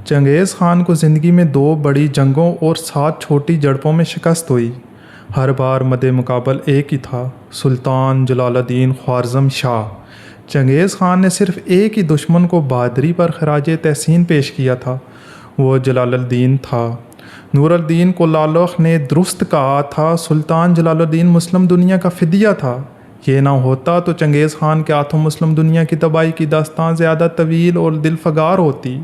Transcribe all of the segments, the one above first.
چنگیز خان کو زندگی میں 2 بڑی جنگوں اور 7 چھوٹی جھڑپوں میں شکست ہوئی۔ ہر بار مد مقابل ایک ہی تھا، سلطان جلال الدین خوارزم شاہ۔ چنگیز خان نے صرف ایک ہی دشمن کو بہادری پر خراج تحسین پیش کیا تھا، وہ جلال الدین تھا۔ نور الدین کولالخ نے درست کہا تھا، سلطان جلال الدین مسلم دنیا کا فدیہ تھا۔ یہ نہ ہوتا تو چنگیز خان کے ہاتھوں مسلم دنیا کی تباہی کی داستان زیادہ طویل اور دل فگار ہوتی۔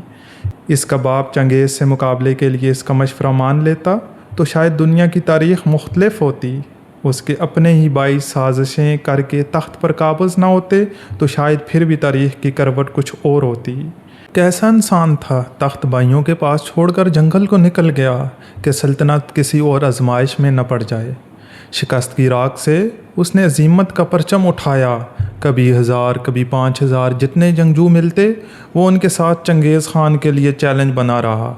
اس کا باپ چنگیز سے مقابلے کے لیے اس کا مشورہ مان لیتا تو شاید دنیا کی تاریخ مختلف ہوتی۔ اس کے اپنے ہی 22 سازشیں کر کے تخت پر قابض نہ ہوتے تو شاید پھر بھی تاریخ کی کروٹ کچھ اور ہوتی۔ کیسا انسان تھا، تخت بھائیوں کے پاس چھوڑ کر جنگل کو نکل گیا کہ سلطنت کسی اور آزمائش میں نہ پڑ جائے۔ شکست کی راکھ سے اس نے عزیمت کا پرچم اٹھایا۔ کبھی 1000 کبھی 5000 جتنے جنگجو ملتے وہ ان کے ساتھ چنگیز خان کے لیے چیلنج بنا رہا،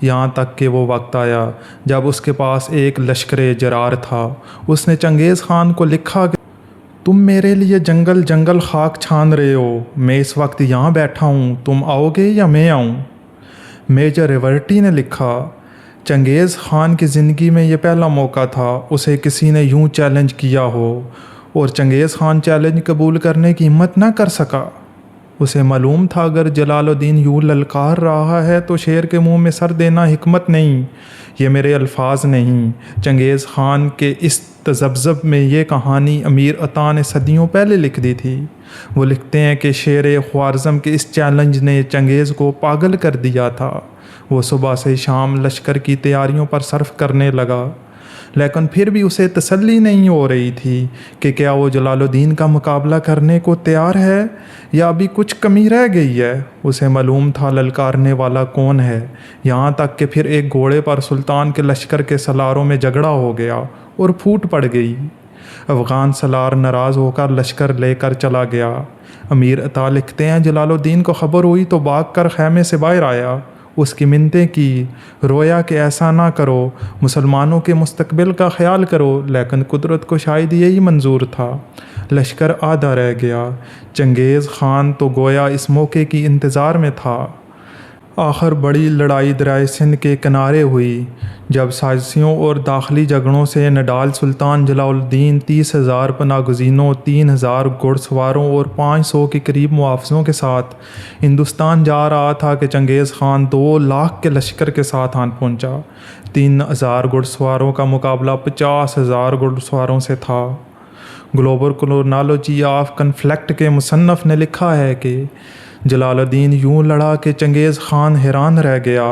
یہاں تک کہ وہ وقت آیا جب اس کے پاس ایک لشکر جرار تھا۔ اس نے چنگیز خان کو لکھا کہ تم میرے لیے جنگل جنگل خاک چھان رہے ہو، میں اس وقت یہاں بیٹھا ہوں، تم آؤ گے یا میں آؤں؟ میجر ریورٹی نے لکھا، چنگیز خان کی زندگی میں یہ پہلا موقع تھا اسے کسی نے یوں چیلنج کیا ہو، اور چنگیز خان چیلنج قبول کرنے کی ہمت نہ کر سکا۔ اسے معلوم تھا اگر جلال الدین یوں للکار رہا ہے تو شیر کے منہ میں سر دینا حکمت نہیں، یہ میرے الفاظ نہیں۔ چنگیز خان کے اس تذبذب میں یہ کہانی امیر عطا نے صدیوں پہلے لکھ دی تھی۔ وہ لکھتے ہیں کہ شیر خوارزم کے اس چیلنج نے چنگیز کو پاگل کر دیا تھا۔ وہ صبح سے شام لشکر کی تیاریوں پر صرف کرنے لگا، لیکن پھر بھی اسے تسلی نہیں ہو رہی تھی کہ کیا وہ جلال الدین کا مقابلہ کرنے کو تیار ہے یا ابھی کچھ کمی رہ گئی ہے۔ اسے معلوم تھا للکارنے والا کون ہے، یہاں تک کہ پھر ایک گھوڑے پر سلطان کے لشکر کے سلاروں میں جھگڑا ہو گیا اور پھوٹ پڑ گئی۔ افغان سلار ناراض ہو کر لشکر لے کر چلا گیا۔ امیر عطا لکھتے ہیں، جلال الدین کو خبر ہوئی تو بھاگ کر خیمے سے باہر آیا، اس کی منتیں کی، رویا کہ ایسا نہ کرو، مسلمانوں کے مستقبل کا خیال کرو، لیکن قدرت کو شاید یہی منظور تھا۔ لشکر آدھا رہ گیا۔ چنگیز خان تو گویا اس موقع کی انتظار میں تھا۔ آخر بڑی لڑائی دریائے سندھ کے کنارے ہوئی، جب سازشوں اور داخلی جھگڑوں سے نڈال سلطان جلال الدین 30,000 پناہ گزینوں، 3,000 گھڑ سواروں اور 500 کے قریب محافظوں کے ساتھ ہندوستان جا رہا تھا کہ چنگیز خان 2 لاکھ کے لشکر کے ساتھ آن پہنچا۔ 3,000 گھڑ سواروں کا مقابلہ 50,000 گھڑ سواروں سے تھا۔ گلوبل کرونالوجی آف کنفلکٹ کے مصنف نے لکھا ہے کہ جلال الدین یوں لڑا کہ چنگیز خان حیران رہ گیا۔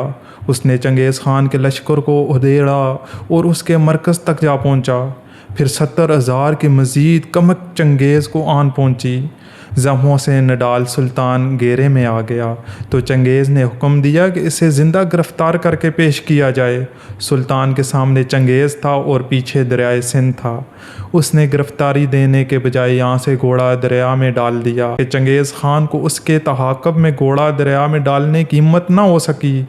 اس نے چنگیز خان کے لشکر کو ادھیڑا اور اس کے مرکز تک جا پہنچا۔ پھر 70,000 کی مزید کمک چنگیز کو آن پہنچی۔ زخموں سے نڈال سلطان گھیرے میں آ گیا تو چنگیز نے حکم دیا کہ اسے زندہ گرفتار کر کے پیش کیا جائے۔ سلطان کے سامنے چنگیز تھا اور پیچھے دریائے سندھ تھا۔ اس نے گرفتاری دینے کے بجائے یہاں سے گھوڑا دریا میں ڈال دیا کہ چنگیز خان کو اس کے تعاقب میں گھوڑا دریا میں ڈالنے کی ہمت نہ ہو سکی۔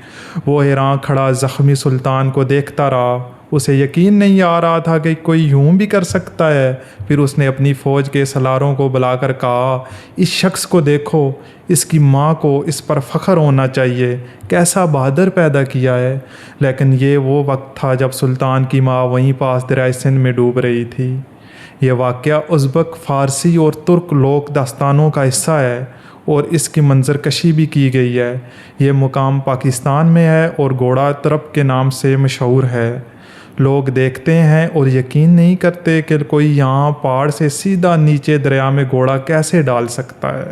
وہ حیران کھڑا زخمی سلطان کو دیکھتا رہا، اسے یقین نہیں آ رہا تھا کہ کوئی یوں بھی کر سکتا ہے۔ پھر اس نے اپنی فوج کے سالاروں کو بلا کر کہا، اس شخص کو دیکھو، اس کی ماں کو اس پر فخر ہونا چاہیے، کیسا بہادر پیدا کیا ہے۔ لیکن یہ وہ وقت تھا جب سلطان کی ماں وہیں پاس دریائے سندھ میں ڈوب رہی تھی۔ یہ واقعہ ازبک، فارسی اور ترک لوک داستانوں کا حصہ ہے اور اس کی منظر کشی بھی کی گئی ہے۔ یہ مقام پاکستان میں ہے اور گھوڑا ترپ کے نام سے مشہور ہے۔ لوگ دیکھتے ہیں اور یقین نہیں کرتے کہ کوئی یہاں پہاڑ سے سیدھا نیچے دریا میں گھوڑا کیسے ڈال سکتا ہے۔